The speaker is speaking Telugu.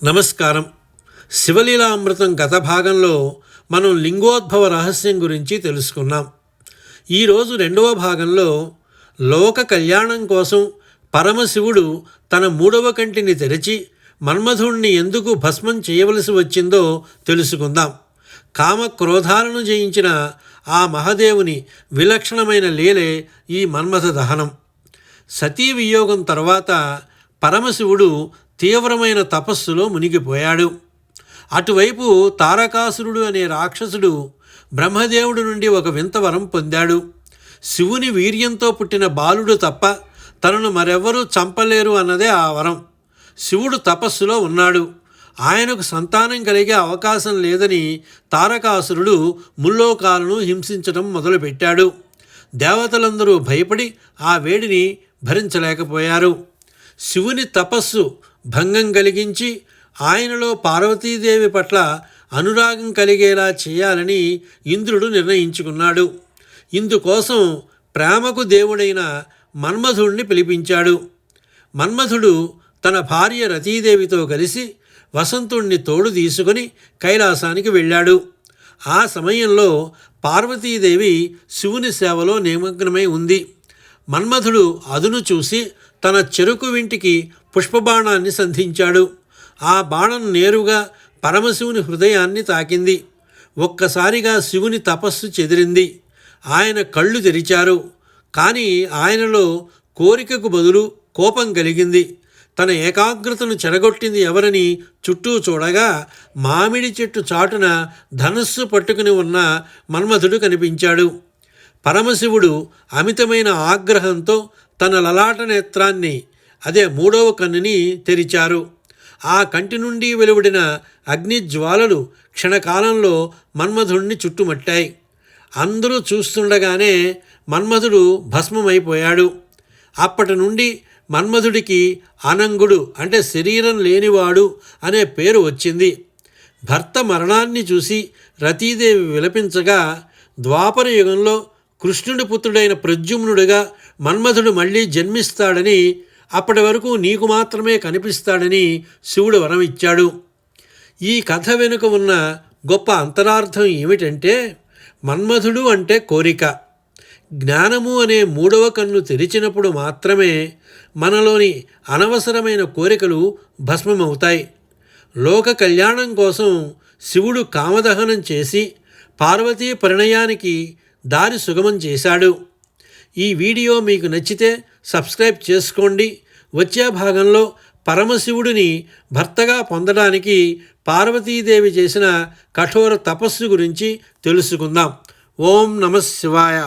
నమస్కారం. శివలీలామృతం గత భాగంలో మనం లింగోద్భవ రహస్యం గురించి తెలుసుకున్నాం. ఈరోజు రెండవ భాగంలో లోక కళ్యాణం కోసం పరమశివుడు తన మూడవ కంటిని తెరిచి మన్మధుణ్ణి ఎందుకు భస్మం చేయవలసి వచ్చిందో తెలుసుకుందాం. కామక్రోధాలను జయించిన ఆ మహాదేవుని విలక్షణమైన లీలే ఈ మన్మథ దహనం. సతీ వియోగం తర్వాత పరమశివుడు తీవ్రమైన తపస్సులో మునిగిపోయాడు. అటువైపు తారకాసురుడు అనే రాక్షసుడు బ్రహ్మదేవుడి నుండి ఒక వింత వరం పొందాడు. శివుని వీర్యంతో పుట్టిన బాలుడు తప్ప తనను మరెవ్వరూ చంపలేరు అన్నదే ఆ వరం. శివుడు తపస్సులో ఉన్నాడు. ఆయనకు సంతానం కలిగే అవకాశం లేదని తారకాసురుడు ముల్లోకాలను హింసించడం మొదలుపెట్టాడు. దేవతలందరూ భయపడి ఆ వేడిని భరించలేకపోయారు. శివుని తపస్సు భంగం కలిగించి ఆయనలో పార్వతీదేవి పట్ల అనురాగం కలిగేలా చేయాలని ఇంద్రుడు నిర్ణయించుకున్నాడు. ఇందుకోసం ప్రేమకు దేవుడైన మన్మధుడిని పిలిపించాడు. మన్మధుడు తన భార్య రతీదేవితో కలిసి వసంతుణ్ణి తోడు తీసుకొని కైలాసానికి వెళ్ళాడు. ఆ సమయంలో పార్వతీదేవి శివుని సేవలో నిమగ్నమై ఉంది. మన్మధుడు అదును చూసి తన చెరుకు వింటికి పుష్పబాణాన్ని సంధించాడు. ఆ బాణం నేరుగా పరమశివుని హృదయాన్ని తాకింది. ఒక్కసారిగా శివుని తపస్సు చెదిరింది. ఆయన కళ్ళు తెరిచారు. కానీ ఆయనలో కోరికకు బదులు కోపం కలిగింది. తన ఏకాగ్రతను చెడగొట్టింది ఎవరని చుట్టూ చూడగా మామిడి చెట్టు చాటున ధనుస్సు పట్టుకుని ఉన్న మన్మధుడు కనిపించాడు. పరమశివుడు అమితమైన ఆగ్రహంతో తన లలాట నేత్రాన్ని, అదే మూడవ కన్నుని తెరిచారు. ఆ కంటి నుండి వెలువడిన అగ్నిజ్వాలలు క్షణకాలంలో మన్మధుడిని చుట్టుమట్టాయి. అందరూ చూస్తుండగానే మన్మధుడు భస్మమైపోయాడు. అప్పటి నుండి మన్మధుడికి అనంగుడు అంటే శరీరం లేనివాడు అనే పేరు వచ్చింది. భర్త మరణాన్ని చూసి రతీదేవి విలపించగా ద్వాపర యుగంలో కృష్ణుడి పుత్రుడైన ప్రద్యుమ్నుడిగా మన్మధుడు మళ్ళీ జన్మిస్తాడని, అప్పటి వరకు నీకు మాత్రమే కనిపిస్తాడని శివుడు వరం ఇచ్చాడు. ఈ కథ వెనుక ఉన్న గొప్ప అంతరార్థం ఏమిటంటే, మన్మధుడు అంటే కోరిక. జ్ఞానము అనే మూడవ కన్ను తెరిచినప్పుడు మాత్రమే మనలోని అనవసరమైన కోరికలు భస్మమవుతాయి. లోక కళ్యాణం కోసం శివుడు కామదహనం చేసి పార్వతీ పరిణయానికి దారి సుగమం చేశాడు. ఈ వీడియో మీకు నచ్చితే సబ్స్క్రైబ్ చేసుకోండి. వచ్చే భాగంలో పరమశివుడిని భర్తగా పొందడానికి పార్వతీదేవి చేసిన కఠోర తపస్సు గురించి తెలుసుకుందాం. ఓం నమః శివాయ.